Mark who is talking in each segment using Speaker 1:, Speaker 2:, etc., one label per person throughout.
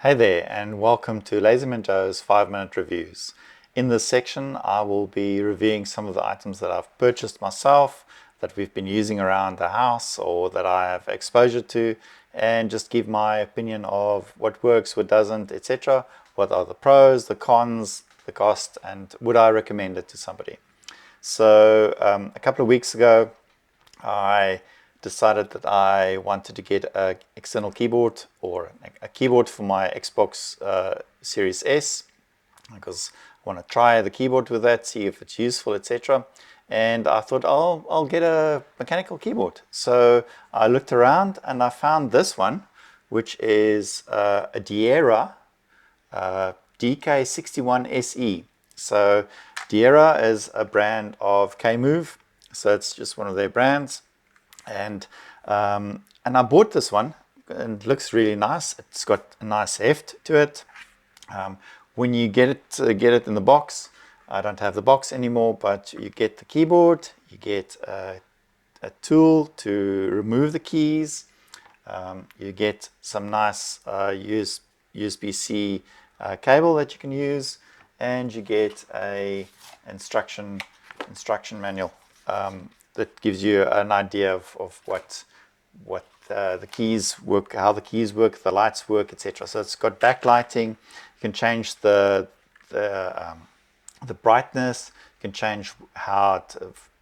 Speaker 1: Hey there, and welcome to Laserman Joe's 5-minute reviews. In this section, I will be reviewing some of the items that I've purchased myself, that we've been using around the house, or that I have exposure to, and just give my opinion of what works, what doesn't, etc. What are the pros, the cons, the cost, and would I recommend it to somebody? So a couple of weeks ago, I decided that I wanted to get an external keyboard or a keyboard for my Xbox Series S, because I want to try the keyboard with that, see if it's useful, etc. And I thought I'll get a mechanical keyboard. So I looked around and I found this one, which is a Dierya DK61SE. So Dierya is a brand of Kemove, so it's just one of their brands. And I bought this one, and it looks really nice. It's got a nice heft to it. When you get it in the box, I don't have the box anymore, but you get the keyboard, you get a tool to remove the keys, you get some nice USB-C cable that you can use, and you get a instruction manual that gives you an idea of what the keys work, how the keys work, the lights work, etc. So it's got backlighting. You can change the brightness. You can change how it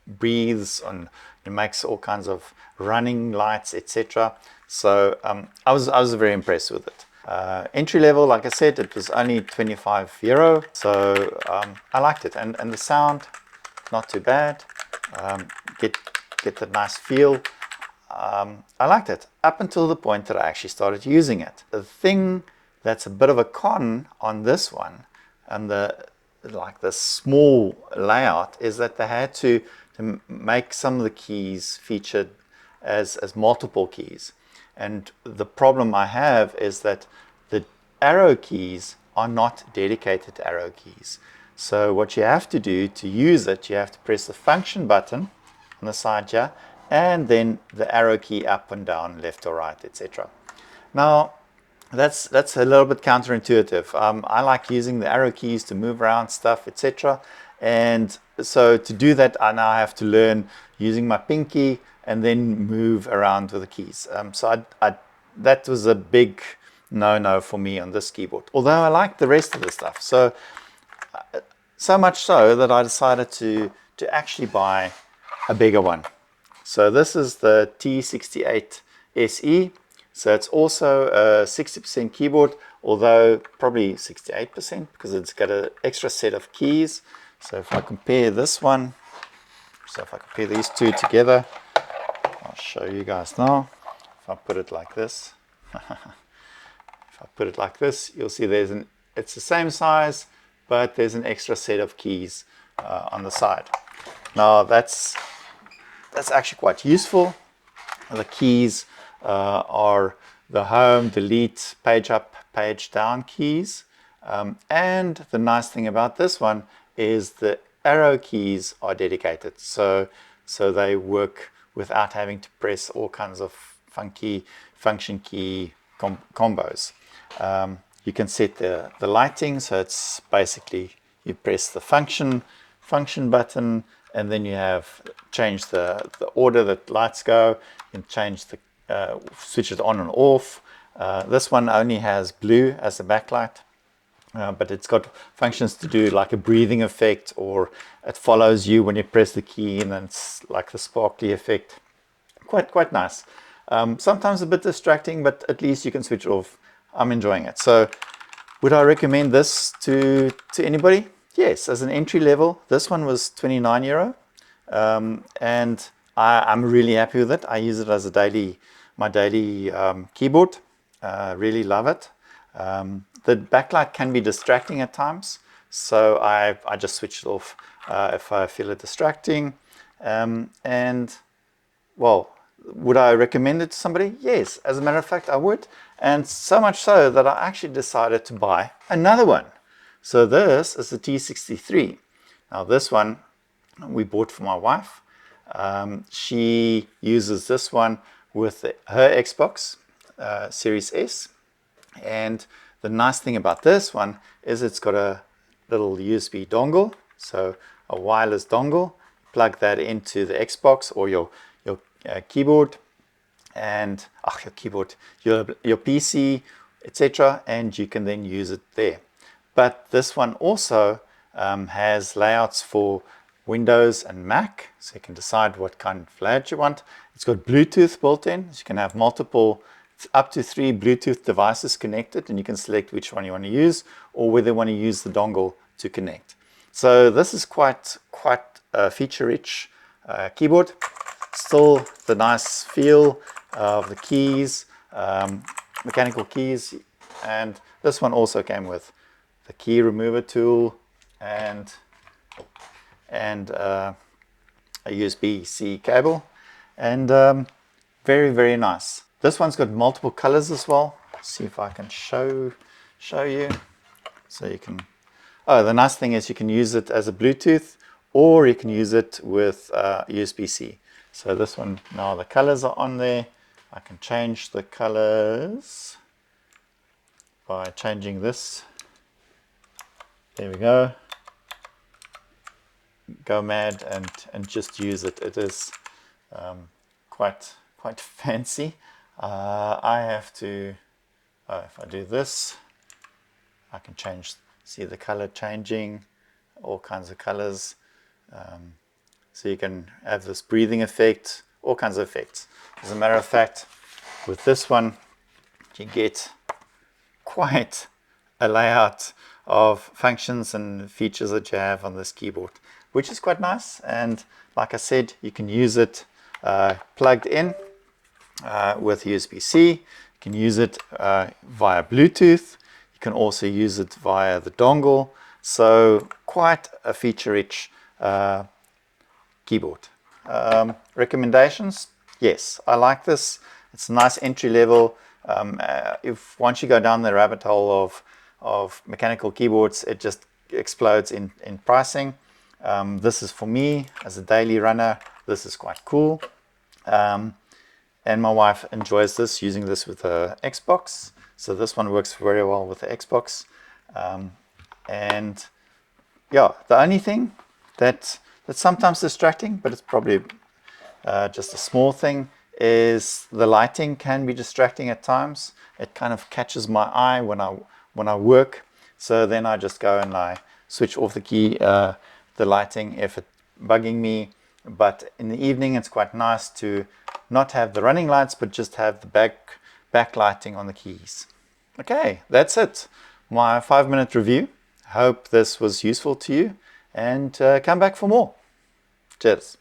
Speaker 1: breathes, and it makes all kinds of running lights, etc. So I was very impressed with it. Entry level, like I said, it was only €25, so I liked it, and the sound, not too bad. Get the nice feel. I liked it up until the point that I actually started using it. The thing that's a bit of a con on this one, and the small layout, is that they had to make some of the keys featured as multiple keys. And the problem I have is that the arrow keys are not dedicated arrow keys. So what you have to do to use it, you have to press the function button on the side here, and then the arrow key up and down, left or right, etc. Now, that's a little bit counterintuitive. I like using the arrow keys to move around stuff, etc. And so to do that, I now have to learn using my pinky and then move around with the keys. So that was a big no-no for me on this keyboard, although I like the rest of the stuff. So much so that I decided to actually buy a bigger one. So this is the T68 SE. So it's also a 60% keyboard, although probably 68%, because it's got an extra set of keys. So if I compare this one, so if I compare these two together, I'll show you guys now. If I put it like this, you'll see it's the same size, but there's an extra set of keys on the side. Now that's actually quite useful. The keys are the home, delete, page up, page down keys. And the nice thing about this one is the arrow keys are dedicated. So they work without having to press all kinds of funky function key combos. You can set the lighting, so it's basically you press the function button, and then you have change the order that lights go. You can change switch it on and off. This one only has blue as a backlight, but it's got functions to do like a breathing effect, or it follows you when you press the key, and then it's like the sparkly effect. Quite nice. Sometimes a bit distracting, but at least you can switch it off. I'm enjoying it. So would I recommend this to anybody? Yes, as an entry level. This one was €29, and I'm really happy with it. I use it as my daily keyboard. Really love it. The backlight can be distracting at times, so I just switch it off if I feel it distracting. And well, would I recommend it to somebody? Yes, as a matter of fact, I would. And so much so that I actually decided to buy another one. So this is the T63. Now this one we bought for my wife. She uses this one with her Xbox Series S. And the nice thing about this one is it's got a little USB dongle, so a wireless dongle. Plug that into the Xbox or your keyboard and your PC, etc., and you can then use it there. But this one also has layouts for Windows and Mac, so you can decide what kind of layout you want. It's got Bluetooth built in, so you can have multiple, up to 3 Bluetooth devices connected, and you can select which one you want to use or whether you want to use the dongle to connect. So this is quite a feature-rich keyboard. Still the nice feel of the keys, mechanical keys, and this one also came with the key remover tool and a USB-C cable, and very, very nice. This one's got multiple colors as well. Let's see if I can show you. So you can, the nice thing is you can use it as a Bluetooth or you can use it with USB-C. So this one, now the colors are on there. I can change the colors by changing this. There we go. Go mad and just use it. It is quite fancy. I have to, if I do this, I can see the color changing, all kinds of colors. So you can have this breathing effect, all kinds of effects. As a matter of fact, with this one, you get quite a layout of functions and features that you have on this keyboard, which is quite nice. And like I said, you can use it plugged in with USB-C. You can use it via Bluetooth. You can also use it via the dongle. So quite a feature-rich keyboard. Recommendations? Yes, I like this. It's a nice entry level. If once you go down the rabbit hole of mechanical keyboards, it just explodes in pricing. This is for me as a daily runner. This is quite cool. And my wife enjoys this, using this with her Xbox. So this one works very well with the Xbox. And yeah, the only thing that's sometimes distracting, but it's probably just a small thing, is the lighting can be distracting at times. It kind of catches my eye when I work. So then I just go and I switch off the lighting if it's bugging me. But in the evening, it's quite nice to not have the running lights, but just have the backlighting on the keys. Okay, that's it. My 5-minute review. Hope this was useful to you, and come back for more. Cheers.